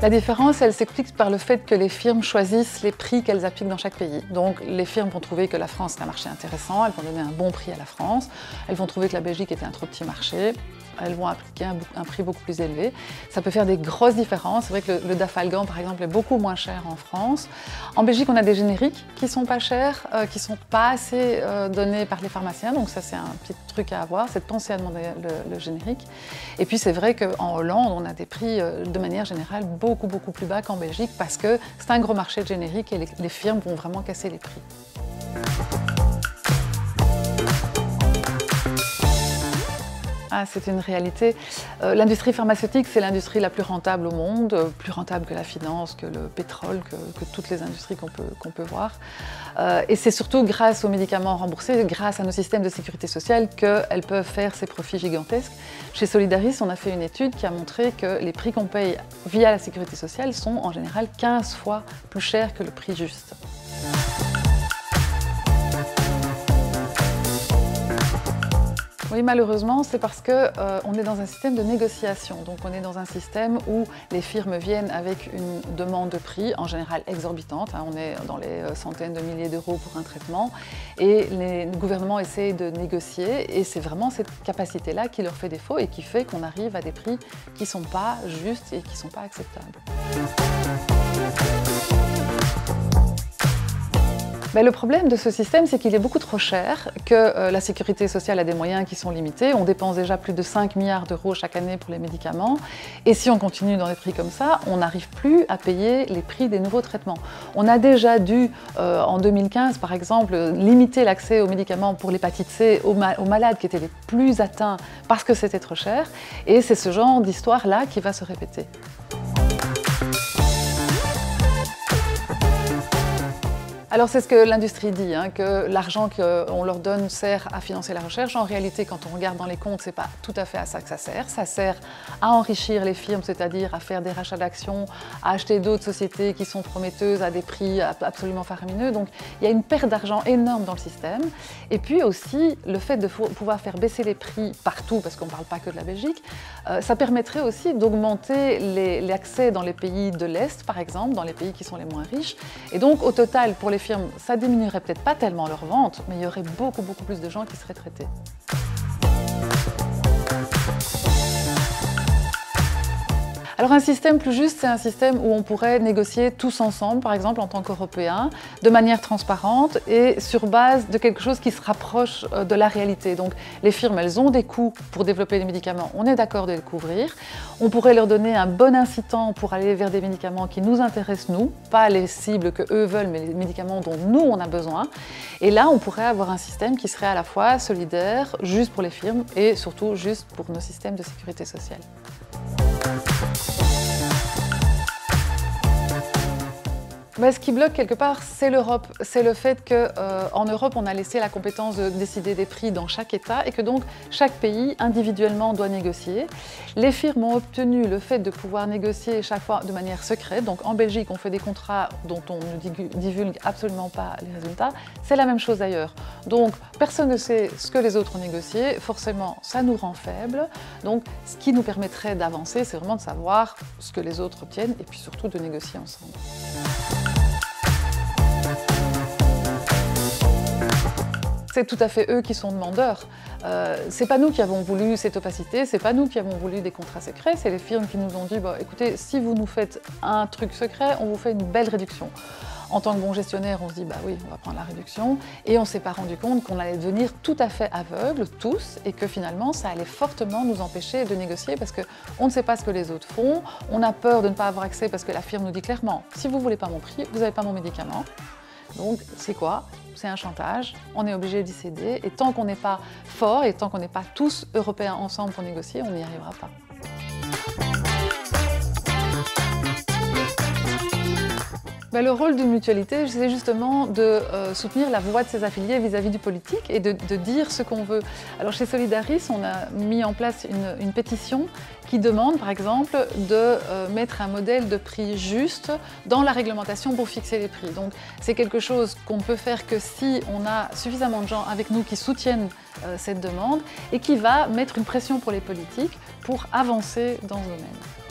La différence, elle s'explique par le fait que les firmes choisissent les prix qu'elles appliquent dans chaque pays. Donc les firmes vont trouver que la France est un marché intéressant, elles vont donner un bon prix à la France, elles vont trouver que la Belgique était un trop petit marché, elles vont appliquer un prix beaucoup plus élevé. Ça peut faire des grosses différences. C'est vrai que le Dafalgan, par exemple, est beaucoup moins cher en France. En Belgique, on a des génériques qui sont pas chers, qui sont pas assez donnés par les pharmaciens. Donc ça, c'est un petit truc à avoir, c'est de penser à demander le générique. Et puis c'est vrai qu'en Hollande, on a des prix de manière générale beaucoup plus bas qu'en Belgique parce que c'est un gros marché de génériques et les firmes vont vraiment casser les prix. Ah, c'est une réalité. L'industrie pharmaceutique, c'est l'industrie la plus rentable au monde, plus rentable que la finance, que le pétrole, que toutes les industries qu'on peut voir. Et c'est surtout grâce aux médicaments remboursés, grâce à nos systèmes de sécurité sociale, qu'elles peuvent faire ces profits gigantesques. Chez Solidaris, on a fait une étude qui a montré que les prix qu'on paye via la sécurité sociale sont en général 15 fois plus chers que le prix juste. Oui, malheureusement, c'est parce qu'on est dans un système de négociation. Donc on est dans un système où les firmes viennent avec une demande de prix, en général exorbitante. On est dans les centaines de milliers d'euros pour un traitement. Et les gouvernements essayent de négocier. Et c'est vraiment cette capacité-là qui leur fait défaut et qui fait qu'on arrive à des prix qui ne sont pas justes et qui ne sont pas acceptables. Mais le problème de ce système, c'est qu'il est beaucoup trop cher, que la sécurité sociale a des moyens qui sont limités. On dépense déjà plus de 5 milliards d'euros chaque année pour les médicaments. Et si on continue dans des prix comme ça, on n'arrive plus à payer les prix des nouveaux traitements. On a déjà dû, en 2015 par exemple, limiter l'accès aux médicaments pour l'hépatite C aux malades qui étaient les plus atteints parce que c'était trop cher. Et c'est ce genre d'histoire-là qui va se répéter. Alors c'est ce que l'industrie dit, que l'argent qu'on leur donne sert à financer la recherche. En réalité, quand on regarde dans les comptes, c'est pas tout à fait à ça que ça sert. Ça sert à enrichir les firmes, c'est-à-dire à faire des rachats d'actions, à acheter d'autres sociétés qui sont prometteuses à des prix absolument faramineux. Donc il y a une perte d'argent énorme dans le système. Et puis aussi, le fait de pouvoir faire baisser les prix partout, parce qu'on ne parle pas que de la Belgique, ça permettrait aussi d'augmenter l'accès dans les pays de l'Est, par exemple, dans les pays qui sont les moins riches. Et donc au total, pour les firmes, ça diminuerait peut-être pas tellement leurs ventes, mais il y aurait beaucoup plus de gens qui seraient traités. Alors un système plus juste, c'est un système où on pourrait négocier tous ensemble, par exemple en tant qu'Européens, de manière transparente et sur base de quelque chose qui se rapproche de la réalité. Donc les firmes, elles ont des coûts pour développer les médicaments, on est d'accord de les couvrir. On pourrait leur donner un bon incitant pour aller vers des médicaments qui nous intéressent nous, pas les cibles que eux veulent, mais les médicaments dont nous on a besoin. Et là, on pourrait avoir un système qui serait à la fois solidaire, juste pour les firmes et surtout juste pour nos systèmes de sécurité sociale. Mais ce qui bloque quelque part, c'est l'Europe. C'est le fait qu'en Europe, on a laissé la compétence de décider des prix dans chaque État et que donc chaque pays individuellement doit négocier. Les firmes ont obtenu le fait de pouvoir négocier chaque fois de manière secrète. Donc en Belgique, on fait des contrats dont on ne divulgue absolument pas les résultats. C'est la même chose ailleurs. Donc personne ne sait ce que les autres ont négocié. Forcément, ça nous rend faibles. Donc ce qui nous permettrait d'avancer, c'est vraiment de savoir ce que les autres obtiennent et puis surtout de négocier ensemble. C'est tout à fait eux qui sont demandeurs. C'est pas nous qui avons voulu cette opacité, c'est pas nous qui avons voulu des contrats secrets, c'est les firmes qui nous ont dit écoutez, si vous nous faites un truc secret, on vous fait une belle réduction. En tant que bon gestionnaire, on se dit oui, on va prendre la réduction et on s'est pas rendu compte qu'on allait devenir tout à fait aveugles, tous, et que finalement ça allait fortement nous empêcher de négocier parce qu'on ne sait pas ce que les autres font, on a peur de ne pas avoir accès parce que la firme nous dit clairement si vous voulez pas mon prix, vous n'avez pas mon médicament. Donc c'est quoi? C'est un chantage, on est obligé d'y céder et tant qu'on n'est pas fort et tant qu'on n'est pas tous européens ensemble pour négocier, on n'y arrivera pas. Le rôle d'une mutualité, c'est justement de soutenir la voix de ses affiliés vis-à-vis du politique et de dire ce qu'on veut. Alors chez Solidaris, on a mis en place une pétition qui demande par exemple de mettre un modèle de prix juste dans la réglementation pour fixer les prix. Donc c'est quelque chose qu'on ne peut faire que si on a suffisamment de gens avec nous qui soutiennent cette demande et qui va mettre une pression pour les politiques pour avancer dans ce domaine.